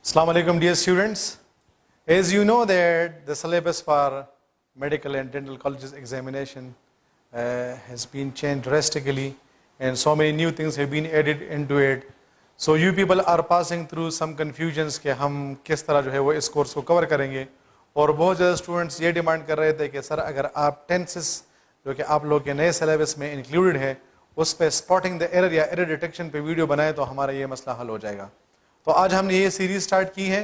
Assalamu alaikum dear students. As you know that the syllabus for medical and dental colleges examination has been changed drastically and so many new things have been added into it. So you people are passing through some confusions कि हम किस तरह जो है वो इस course को cover करेंगे और बहुत ज़्यादा स्टूडेंट्स ये डिमांड कर रहे थे कि सर अगर आप टेंसेस जो कि आप लोग के नए सिलेबस में इंक्लूडेड है उस पर स्पॉटिंग द एरर या एरर डिटेक्शन पे वीडियो बनाए तो हमारा ये मसला हल हो जाएगा। तो आज हमने ये सीरीज स्टार्ट की है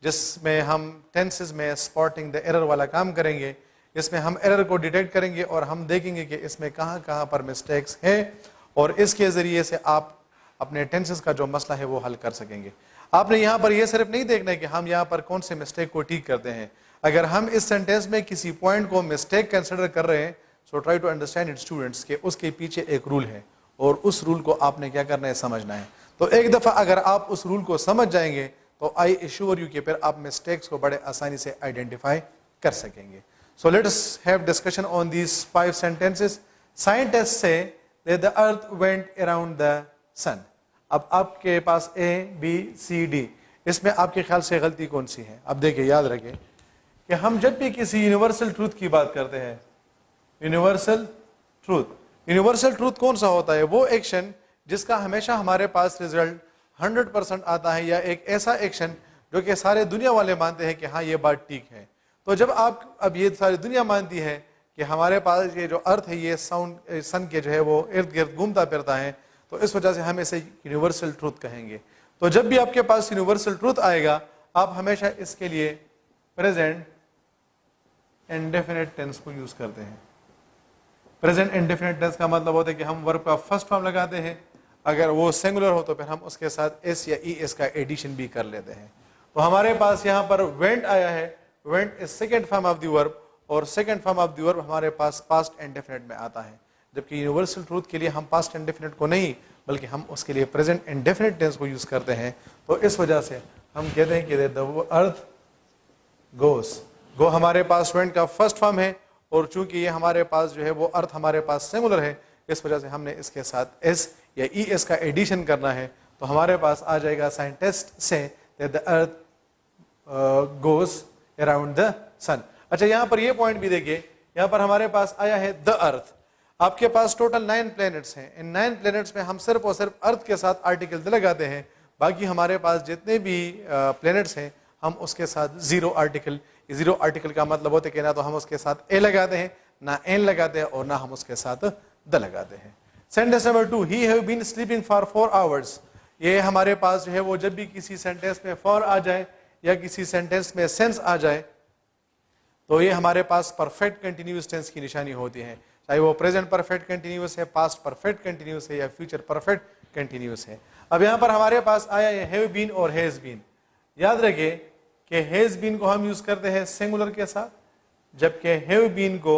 जिसमें हम टेंसेस में स्पॉटिंग द एरर वाला काम करेंगे। इसमें हम एरर को डिटेक्ट करेंगे और हम देखेंगे कि इसमें कहाँ कहाँ पर मिस्टेक्स है और इसके ज़रिए से आप अपने टेंसेस का जो मसला है वो हल कर सकेंगे। आपने यहाँ पर ये सिर्फ नहीं देखना है कि हम यहाँ पर कौन से मिस्टेक को ठीक करते हैं। अगर हम इस सेंटेंस में किसी पॉइंट को मिस्टेक कंसिडर कर रहे हैं so try to understand it students के उसके पीछे एक रूल है और उस रूल को आपने क्या करना है, समझना है। तो एक दफ़ा अगर आप उस रूल को समझ जाएंगे तो आई एश्योर यू कि फिर आप मिस्टेक्स को बड़े आसानी से आइडेंटिफाई कर सकेंगे। So let us have discussion on these 5 sentences. Scientist say that the earth went around the sun. अब आपके पास ए बी सी डी, इसमें आपके ख्याल से गलती कौन सी है? अब देखिए, याद रखें कि हम जब भी किसी यूनिवर्सल ट्रूथ की बात करते हैं, यूनिवर्सल ट्रूथ कौन सा होता है? वो एक्शन जिसका हमेशा हमारे पास रिजल्ट 100% आता है या एक ऐसा एक्शन जो कि सारे दुनिया वाले मानते हैं कि हाँ ये बात ठीक है। तो जब आप अब ये सारी दुनिया मानती है कि हमारे पास ये जो अर्थ है ये सन के जो है वो इर्द गिर्द घूमता फिरता है, तो इस वजह से हम इसे यूनिवर्सल ट्रूथ कहेंगे। तो जब भी आपके पास यूनिवर्सल ट्रूथ आएगा आप हमेशा इसके लिए प्रेजेंट इंडेफिनिट टेंस को यूज करते हैं। प्रेजेंट इंडेफिनिट टेंस का मतलब होता है कि हम वर्ब का फर्स्ट फॉर्म लगाते हैं, अगर वो सिंगुलर हो तो फिर हम उसके साथ एस या ई एस का एडिशन भी कर लेते हैं। तो हमारे पास यहाँ पर वेंट आया है, went is second form of the verb और second form of the verb हमारे पास पास्ट इंडेफिनिट में आता है, जबकि यूनिवर्सल ट्रूथ के लिए हम पास्ट इंडेफिनिट को नहीं बल्कि हम उसके लिए प्रेजेंट इंडेफिनिट टेंस को यूज करते हैं। तो इस वजह से हम कहते हैं कि द अर्थ गोस, गो हमारे पास वेंट का फर्स्ट फॉर्म है और चूंकि ये हमारे पास जो है वो अर्थ हमारे पास सिंगुलर है, इस वजह से हमने इसके साथ एस या ई एस का एडिशन करना है। तो हमारे पास आ जाएगा scientist say the earth goes around the sun. अच्छा, यहाँ पर ये पॉइंट भी देखिए, यहाँ पर हमारे पास आया है द अर्थ। आपके पास टोटल 9 प्लैनेट्स हैं। इन 9 प्लैनेट्स में हम सिर्फ और सिर्फ अर्थ के साथ आर्टिकल द लगाते हैं, बाकी हमारे पास जितने भी प्लैनेट्स हैं हम उसके साथ जीरो आर्टिकल का मतलब होता है कि ना तो हम उसके साथ ए लगाते हैं, ना एन लगाते हैं और ना हम उसके साथ द लगाते हैं। Sentence number 2, he have been sleeping for 4 hours. ये हमारे पास जो है वो जब भी किसी सेंटेंस में फॉर आ जाए या किसी सेंटेंस में सेंस आ जाए तो ये हमारे पास परफेक्ट कंटिन्यूअस टेंस की निशानी होती है, चाहे वो प्रेजेंट परफेक्ट कंटिन्यूअस है, पास्ट परफेक्ट कंटिन्यूअस है या फ्यूचर परफेक्ट कंटिन्यूअस है। अब यहाँ पर हमारे पास आया है हैव बीन और हैज बीन। याद रखिए कि हैज बीन को हम यूज करते हैं सिंगुलर के साथ, जबकि हैव बीन को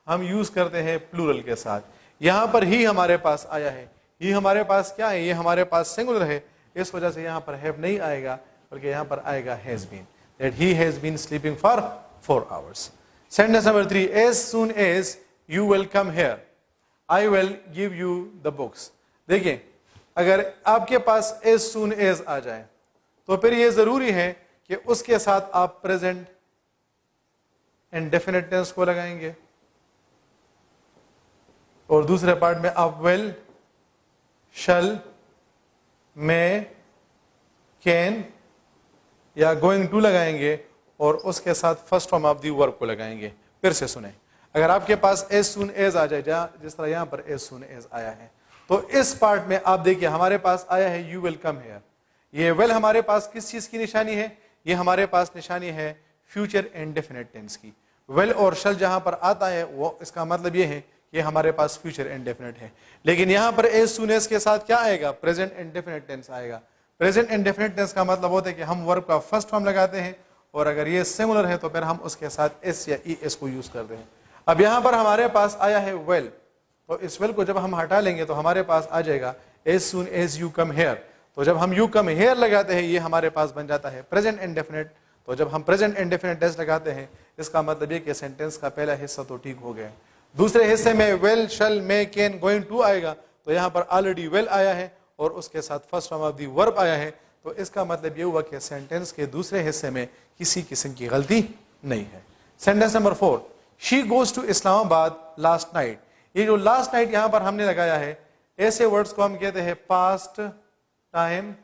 हम यूज करते हैं प्लूरल के साथ। यहाँ पर ही हमारे पास आया है, ही हमारे पास क्या है? ये हमारे पास सिंगुलर है, इस वजह से यहाँ पर हैव नहीं आएगा बल्कि यहाँ पर आएगा has been, that he has been sleeping for 4 hours. Sentence number 3, as soon as you will come here I will give you the books. देखिए, अगर आपके पास एज सून एज आ जाए तो फिर ये जरूरी है कि उसके साथ आप प्रेजेंट इंडेफिनिट टेंस को लगाएंगे और दूसरे पार्ट में आप विल, शल, मे, कैन या गोइंग टू लगाएंगे और उसके साथ first form of the verb को लगाएंगे। फिर से सुने, अगर आपके पास एज सून एज आ जाए जिस तरह यहां पर एज सून एज आया है, तो इस पार्ट में आप देखिए हमारे पास आया है यू विल कम हियर। ये विल हमारे पास किस चीज की निशानी है? ये हमारे पास निशानी है फ्यूचर इंडेफिनिट टेंस की। विल और शल जहां पर आता है वो इसका मतलब ये है कि हमारे पास फ्यूचर इंडेफिनिट है, लेकिन यहां पर एज सून एज के साथ क्या आएगा? प्रेजेंट इंडेफिनिट टेंस आएगा। प्रेजेंट इंडेफिनिट टेंस का मतलब होता है कि हम वर्ब का फर्स्ट फॉर्म लगाते हैं और अगर ये सिंगुलर है तो फिर हम उसके साथ एस या ई एस को यूज करते हैं। अब यहां पर हमारे पास आया है वेल, तो इस वेल को जब हम हटा लेंगे तो हमारे पास आ जाएगा as soon as you come here. तो जब हम यू कम हेयर लगाते हैं ये हमारे पास बन जाता है प्रेजेंट इंडेफिनिट। तो जब हम प्रेजेंट इंडेफिनिट टेंस लगाते हैं इसका मतलब ये कि सेंटेंस का पहला हिस्सा तो ठीक हो गया। दूसरे हिस्से में well, shall, may, can, going to आएगा, तो यहाँ पर ऑलरेडी वेल आया है और उसके साथ first form of the verb आया है, तो इसका मतलब ये हुआ कि सेंटेंस के दूसरे हिस्से में किसी किस्म की गलती नहीं है। Sentence number 4, she goes to Islamabad last night. ये जो लास्ट नाइट यहां पर हमने लगाया है, ऐसे वर्ड्स को हम कहते हैं past time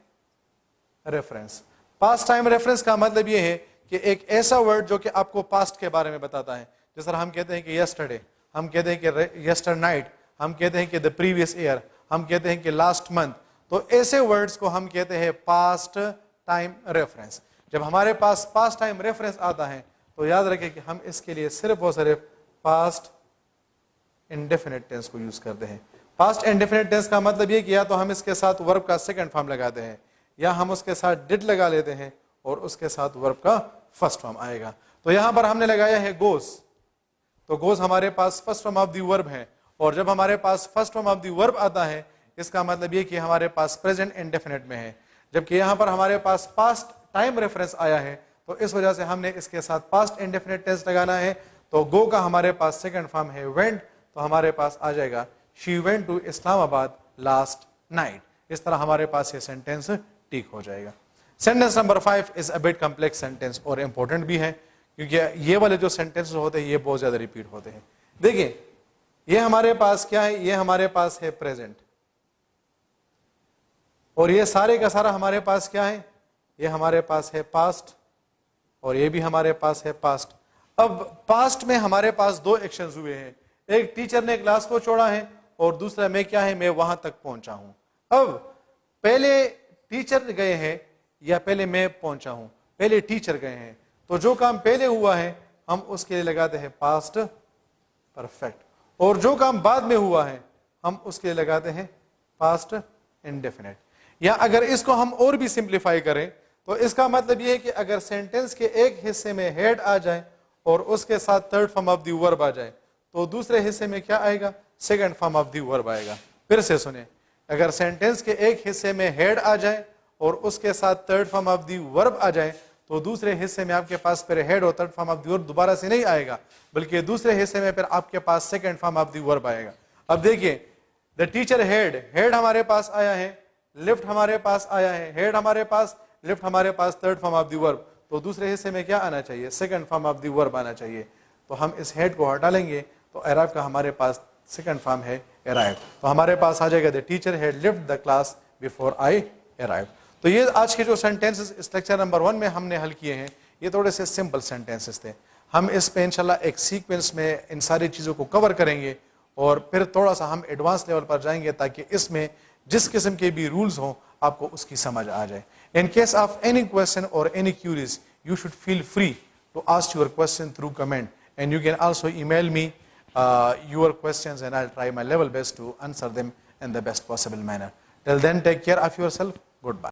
reference. Past time reference का मतलब ये है कि एक ऐसा वर्ड जो कि आपको पास्ट के बारे में बताता है। जिस तरह हम कहते हैं कि यस्टरडे, हम कहते हैं कि यस्टर नाइट, हम कहते हैं कि द प्रीवियस ईयर, हम कहते हैं कि लास्ट मंथ। तो ऐसे वर्ड्स को हम कहते हैं पास्ट टाइम रेफरेंस। जब हमारे पास पास्ट टाइम रेफरेंस आता है तो याद रखें कि हम इसके लिए सिर्फ और सिर्फ पास्ट इंडेफिनिट टेंस को यूज करते हैं। पास्ट इंडेफिनिट टेंस का मतलब ये कि या तो हम इसके साथ वर्ब का सेकंड फॉर्म लगाते हैं, या हम उसके साथ डिड लगा लेते हैं और उसके साथ वर्ब का फर्स्ट फॉर्म आएगा। तो यहां पर हमने लगाया है गोस, तो गोस हमारे पास first form of the verb है, और जब हमारे पास first form of the verb आता है इसका मतलब ये कि हमारे पास प्रेजेंट इंडेफिनिट में है। जबकि यहां पर हमारे पास पास्ट टाइम रेफरेंस आया है तो इस वजह से हमने इसके साथ पास्ट इंडेफिनिट टेंस लगाना है। तो गो का हमारे पास सेकंड फॉर्म है वेंट, तो हमारे पास आ जाएगा she went to Islamabad last night. इस तरह हमारे पास ये सेंटेंस ठीक हो जाएगा। Sentence number 5 is a bit complex sentence और इंपॉर्टेंट भी है, क्योंकि ये वाले जो सेंटेंसेस होते हैं ये बहुत ज्यादा रिपीट होते हैं। देखिए ये हमारे पास क्या है, ये हमारे पास है प्रेजेंट, और ये सारे का सारा हमारे पास क्या है, ये हमारे पास है पास्ट, और ये भी हमारे पास है पास्ट। अब पास्ट में हमारे पास दो एक्शंस हुए हैं, एक टीचर ने क्लास को छोड़ा है और दूसरा मैं क्या है, मैं वहां तक पहुंचा हूं। अब पहले टीचर गए हैं या पहले मैं पहुंचा हूं, पहले टीचर गए हैं, तो जो काम पहले हुआ है हम उसके लिए लगाते हैं पास्ट परफेक्ट, और जो काम बाद में हुआ है हम उसके लिए लगाते हैं पास्ट इंडेफिनिट। या अगर इसको हम और भी सिंप्लीफाई करें तो इसका मतलब यह है कि अगर सेंटेंस के एक हिस्से में हेड आ जाए और उसके साथ third form of the verb आ जाए तो दूसरे हिस्से में क्या आएगा, second form of the verb आएगा। फिर से सुने, अगर सेंटेंस के एक हिस्से में हेड आ जाए और उसके साथ third form of the verb आ जाए तो दूसरे हिस्से में आपके पास फिर हेड और third form of the verb दोबारा से नहीं आएगा, बल्कि दूसरे हिस्से में फिर आपके पास second form of the verb आएगा। अब देखिए द टीचर हेड हमारे पास आया है, लिफ्ट हमारे पास आया है, हेड हमारे पास, लिफ्ट हमारे पास, third form of the verb, तो दूसरे हिस्से में क्या आना चाहिए, second form of the verb आना चाहिए। तो हम इस हेड को हटा लेंगे तो अराइव का हमारे पास सेकंड फॉर्म है अराइव, तो हमारे पास आ जाएगा the teacher had lift the class before I arrive. तो ये आज के जो सेंटेंसेस स्ट्रक्चर नंबर 1 में हमने हल किए हैं ये थोड़े से सिंपल सेंटेंसेस थे। हम इस पे इंशाल्लाह एक सीक्वेंस में इन सारी चीज़ों को कवर करेंगे और फिर थोड़ा सा हम एडवांस लेवल पर जाएंगे ताकि इसमें जिस किस्म के भी रूल्स हों आपको उसकी समझ आ जाए। In case of any question और any queries you should feel free to ask your question through comment, and you can also email me your questions and I'll try my level best to answer them in the best possible manner. Till then, take care of yourself. Goodbye.